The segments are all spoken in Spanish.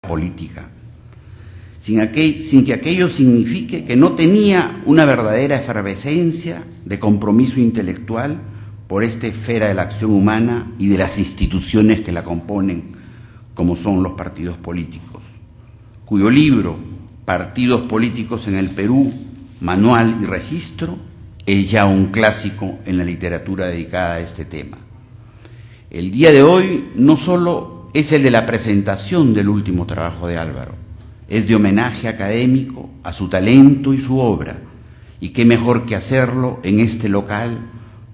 política, sin que aquello signifique que no tenía una verdadera efervescencia de compromiso intelectual por esta esfera de la acción humana y de las instituciones que la componen, como son los partidos políticos, cuyo libro, Partidos Políticos en el Perú, Manual y Registro, es ya un clásico en la literatura dedicada a este tema. El día de hoy no solo es el de la presentación del último trabajo de Álvaro, es de homenaje académico a su talento y su obra, y qué mejor que hacerlo en este local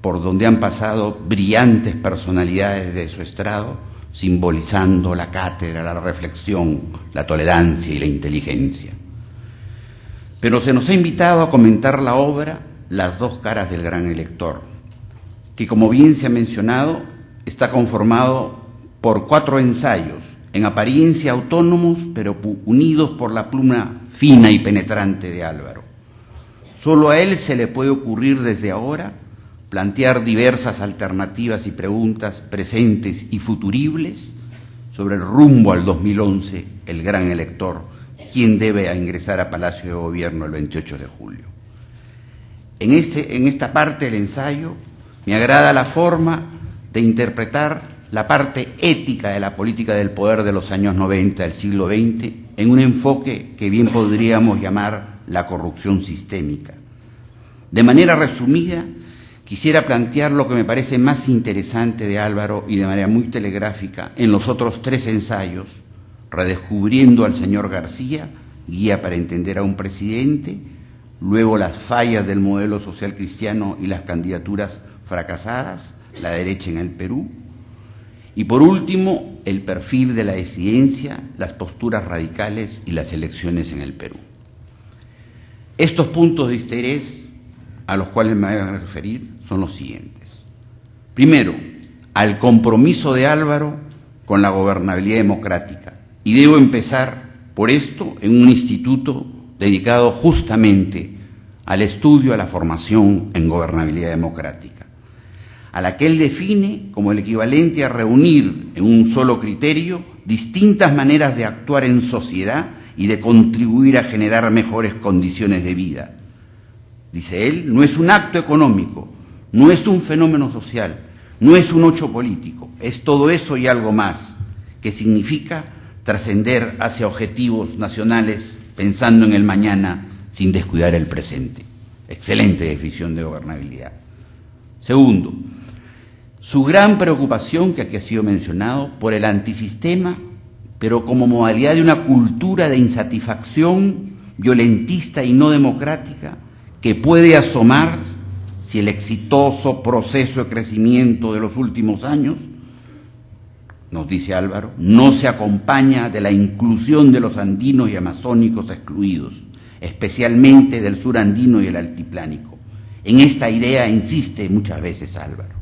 por donde han pasado brillantes personalidades de su estrado, simbolizando la cátedra, la reflexión, la tolerancia y la inteligencia. Pero se nos ha invitado a comentar la obra Las dos caras del gran elector, que, como bien se ha mencionado, está conformado por 4 ensayos, en apariencia autónomos, pero unidos por la pluma fina y penetrante de Álvaro. Solo a él se le puede ocurrir desde ahora plantear diversas alternativas y preguntas presentes y futuribles sobre el rumbo al 2011, el gran elector, quien debe ingresar a Palacio de Gobierno el 28 de julio. En esta parte del ensayo me agrada la forma de interpretar la parte ética de la política del poder de los años 90 del siglo XX en un enfoque que bien podríamos llamar la corrupción sistémica. De manera resumida, quisiera plantear lo que me parece más interesante de Álvaro y de manera muy telegráfica en los otros 3 ensayos, Redescubriendo al señor García, Guía para entender a un presidente, luego Las fallas del modelo social cristiano y las candidaturas fracasadas, la derecha en el Perú, y por último, el perfil de la disidencia, las posturas radicales y las elecciones en el Perú. Estos puntos de interés a los cuales me voy a referir son los siguientes. Primero, al compromiso de Álvaro con la gobernabilidad democrática. Y debo empezar por esto en un instituto dedicado justamente al estudio, a la formación en gobernabilidad democrática, a la que él define como el equivalente a reunir en un solo criterio distintas maneras de actuar en sociedad y de contribuir a generar mejores condiciones de vida. Dice él, no es un acto económico, no es un fenómeno social, no es un hecho político, es todo eso y algo más, que significa trascender hacia objetivos nacionales pensando en el mañana sin descuidar el presente. Excelente definición de gobernabilidad. Segundo, su gran preocupación, que aquí ha sido mencionado, por el antisistema, pero como modalidad de una cultura de insatisfacción violentista y no democrática que puede asomar si el exitoso proceso de crecimiento de los últimos años, nos dice Álvaro, no se acompaña de la inclusión de los andinos y amazónicos excluidos, especialmente del sur andino y el altiplánico. En esta idea insiste muchas veces Álvaro.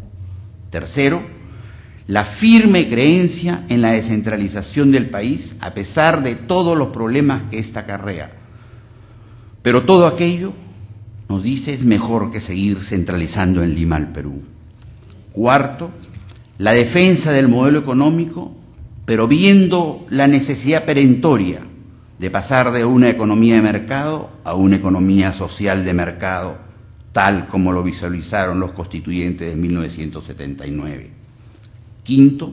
Tercero, la firme creencia en la descentralización del país a pesar de todos los problemas que ésta acarrea. Pero todo aquello, nos dice, es mejor que seguir centralizando en Lima al Perú. Cuarto, la defensa del modelo económico, pero viendo la necesidad perentoria de pasar de una economía de mercado a una economía social de mercado, tal como lo visualizaron los constituyentes de 1979. Quinto,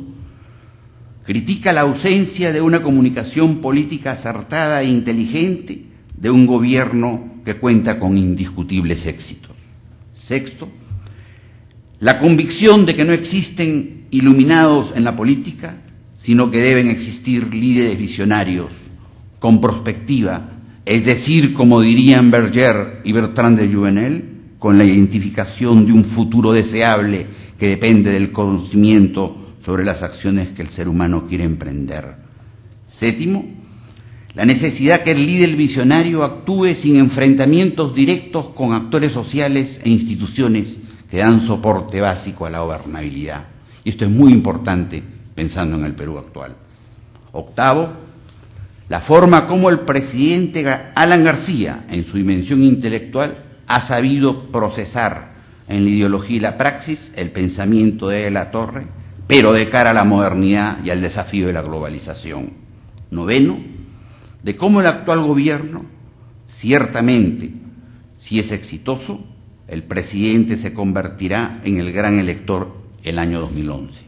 critica la ausencia de una comunicación política acertada e inteligente de un gobierno que cuenta con indiscutibles éxitos. Sexto, la convicción de que no existen iluminados en la política, sino que deben existir líderes visionarios con perspectiva, es decir, como dirían Berger y Bertrand de Juvenel, con la identificación de un futuro deseable que depende del conocimiento sobre las acciones que el ser humano quiere emprender. Séptimo, la necesidad que el líder visionario actúe sin enfrentamientos directos con actores sociales e instituciones que dan soporte básico a la gobernabilidad. Y esto es muy importante pensando en el Perú actual. Octavo, la forma como el presidente Alan García, en su dimensión intelectual, ha sabido procesar en la ideología y la praxis el pensamiento de la Torre, pero de cara a la modernidad y al desafío de la globalización. Noveno, de cómo el actual gobierno, ciertamente, si es exitoso, el presidente se convertirá en el gran elector el año 2011.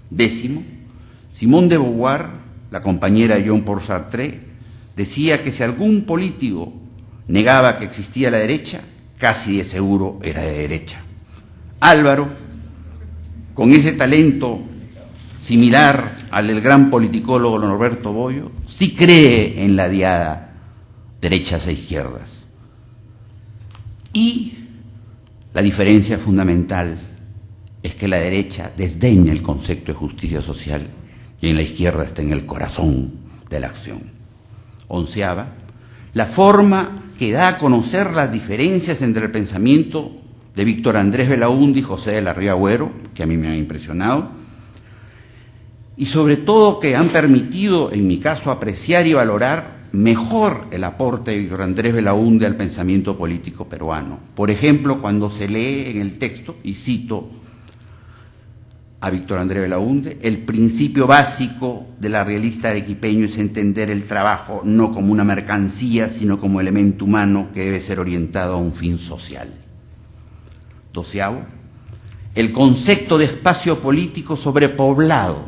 Décimo, Simone de Beauvoir, la compañera de Jean-Paul Sartre, decía que si algún político negaba que existía la derecha, casi de seguro era de derecha. Álvaro, con ese talento similar al del gran politicólogo Norberto Bobbio, sí cree en la diada derechas e izquierdas. Y la diferencia fundamental es que la derecha desdeña el concepto de justicia social y en la izquierda está en el corazón de la acción. Onceava, la forma que da a conocer las diferencias entre el pensamiento de Víctor Andrés Belaúnde y José de la Riva Agüero, que a mí me han impresionado, y sobre todo que han permitido, en mi caso, apreciar y valorar mejor el aporte de Víctor Andrés Belaúnde al pensamiento político peruano. Por ejemplo, cuando se lee en el texto, y cito a Víctor Andrés Belaúnde, el principio básico de la realista arequipeño es entender el trabajo no como una mercancía, sino como elemento humano que debe ser orientado a un fin social. Doceavo, el concepto de espacio político sobrepoblado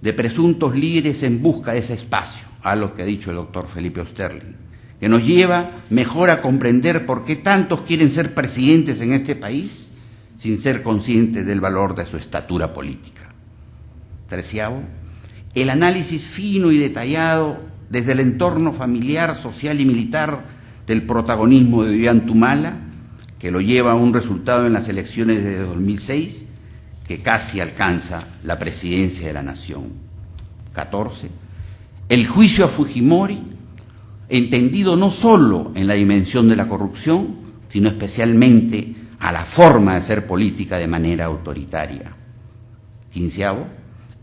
de presuntos líderes en busca de ese espacio, a lo que ha dicho el doctor Felipe Osterling, que nos lleva mejor a comprender por qué tantos quieren ser presidentes en este país sin ser conscientes del valor de su estatura política. Treceavo, el análisis fino y detallado desde el entorno familiar, social y militar del protagonismo de Ollanta, que lo lleva a un resultado en las elecciones de 2006 que casi alcanza la presidencia de la nación. 14. El juicio a Fujimori, entendido no solo en la dimensión de la corrupción, sino especialmente a la forma de hacer política de manera autoritaria. 15.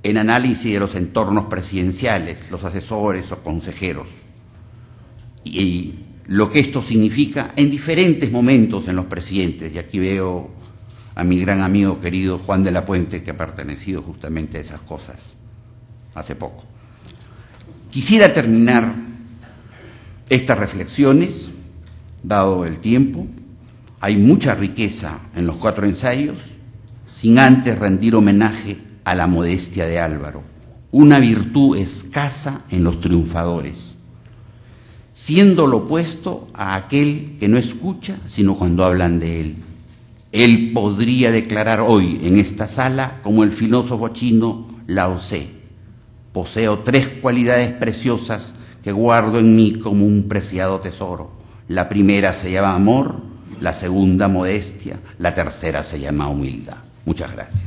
El análisis de los entornos presidenciales, los asesores o consejeros, y lo que esto significa en diferentes momentos en los presidentes, y aquí veo a mi gran amigo querido Juan de la Puente, que ha pertenecido justamente a esas cosas hace poco. Quisiera terminar estas reflexiones, dado el tiempo. Hay mucha riqueza en los 4 ensayos, sin antes rendir homenaje a la modestia de Álvaro, una virtud escasa en los triunfadores, siendo lo opuesto a aquel que no escucha sino cuando hablan de él. Él podría declarar hoy en esta sala como el filósofo chino Lao Tse: poseo 3 cualidades preciosas que guardo en mí como un preciado tesoro. La primera se llama amor, la segunda modestia, la tercera se llama humildad. Muchas gracias.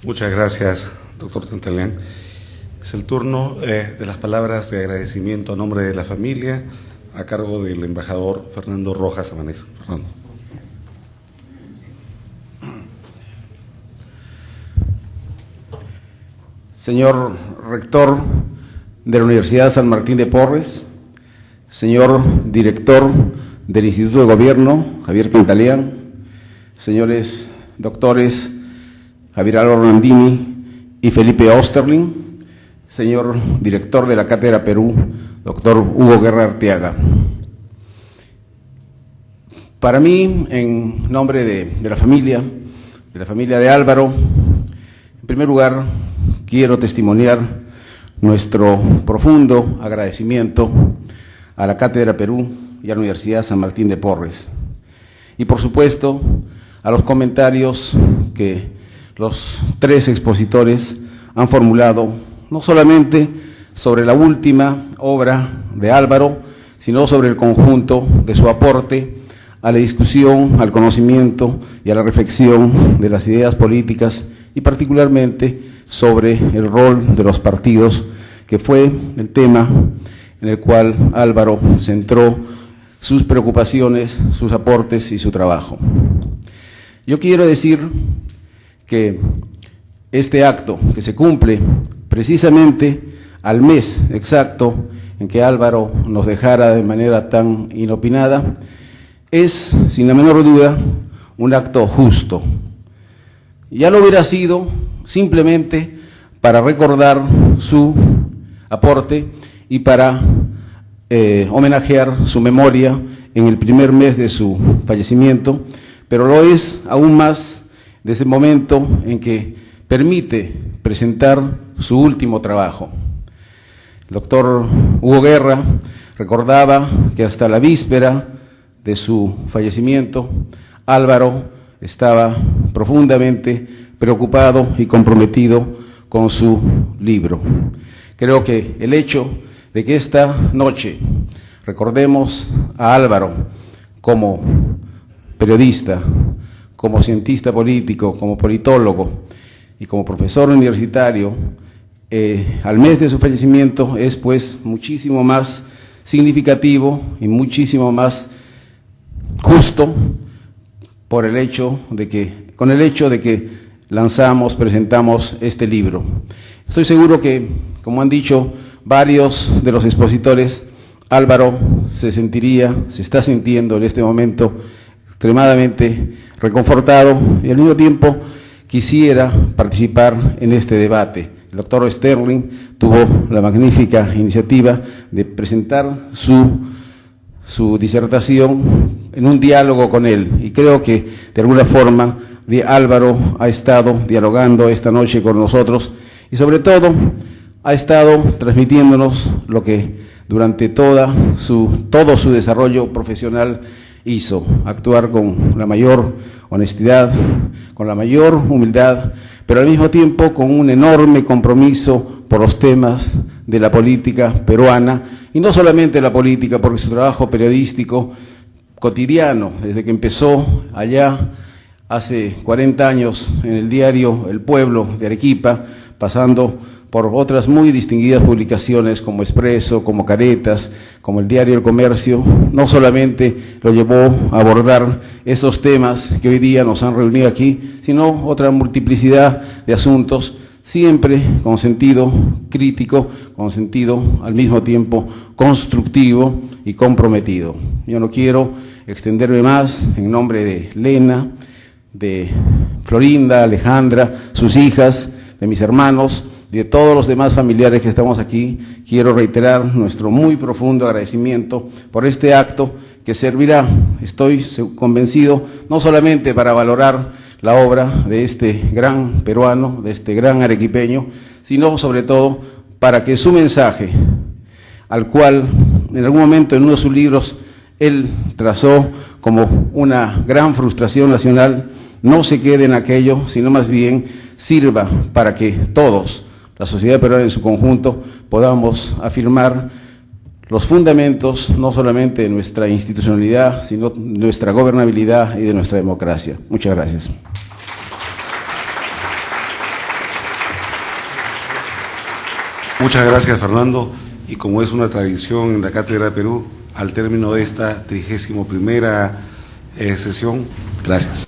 Muchas gracias, doctor Tantalean. Es el turno de las palabras de agradecimiento a nombre de la familia, a cargo del embajador Fernando Rojas Amanez. Fernando. Señor rector de la Universidad San Martín de Porres, señor director del Instituto de Gobierno, Javier Tantalean, señores doctores Javier Álvaro Landini y Felipe Osterling, señor director de la Cátedra Perú, doctor Hugo Guerra Arteaga. Para mí, en nombre de la familia de Álvaro, en primer lugar, quiero testimoniar nuestro profundo agradecimiento a la Cátedra Perú y a la Universidad San Martín de Porres. Y, por supuesto, a los comentarios que los 3 expositores han formulado, no solamente sobre la última obra de Álvaro, sino sobre el conjunto de su aporte a la discusión, al conocimiento y a la reflexión de las ideas políticas y particularmente sobre el rol de los partidos, que fue el tema en el cual Álvaro centró sus preocupaciones, sus aportes y su trabajo. Yo quiero decir que este acto, que se cumple precisamente al mes exacto en que Álvaro nos dejara de manera tan inopinada, es, sin la menor duda, un acto justo. Ya lo hubiera sido simplemente para recordar su aporte y para homenajear su memoria en el primer mes de su fallecimiento, pero lo es aún más desde el momento en que permite presentar su último trabajo. El doctor Hugo Guerra recordaba que hasta la víspera de su fallecimiento, Álvaro estaba profundamente preocupado y comprometido con su libro. Creo que el hecho de que esta noche recordemos a Álvaro como periodista, como cientista político, como politólogo y como profesor universitario, al mes de su fallecimiento es pues muchísimo más significativo y muchísimo más justo con el hecho de que presentamos este libro. Estoy seguro que, como han dicho varios de los expositores, Álvaro se está sintiendo en este momento extremadamente reconfortado y al mismo tiempo quisiera participar en este debate. El doctor Sterling tuvo la magnífica iniciativa de presentar su disertación en un diálogo con él, y creo que de alguna forma Álvaro ha estado dialogando esta noche con nosotros y sobre todo ha estado transmitiéndonos lo que durante todo su desarrollo profesional hizo: actuar con la mayor honestidad, con la mayor humildad, pero al mismo tiempo con un enorme compromiso por los temas de la política peruana, y no solamente la política, porque su trabajo periodístico cotidiano, desde que empezó allá hace 40 años en el diario El Pueblo de Arequipa, pasando por otras muy distinguidas publicaciones como Expreso, como Caretas, como el diario El Comercio, no solamente lo llevó a abordar esos temas que hoy día nos han reunido aquí, sino otra multiplicidad de asuntos, siempre con sentido crítico, con sentido al mismo tiempo constructivo y comprometido. Yo no quiero extenderme más en nombre de Lena, de Florinda, Alejandra, sus hijas, de mis hermanos, y de todos los demás familiares que estamos aquí. Quiero reiterar nuestro muy profundo agradecimiento por este acto que servirá, estoy convencido, no solamente para valorar la obra de este gran peruano, de este gran arequipeño, sino sobre todo para que su mensaje, al cual en algún momento en uno de sus libros él trazó como una gran frustración nacional, no se quede en aquello, sino más bien sirva para que todos, la sociedad peruana en su conjunto, podamos afirmar los fundamentos no solamente de nuestra institucionalidad, sino de nuestra gobernabilidad y de nuestra democracia. Muchas gracias. Muchas gracias, Fernando. Y como es una tradición en la Cátedra de Perú, al término de esta 31ª sesión, gracias.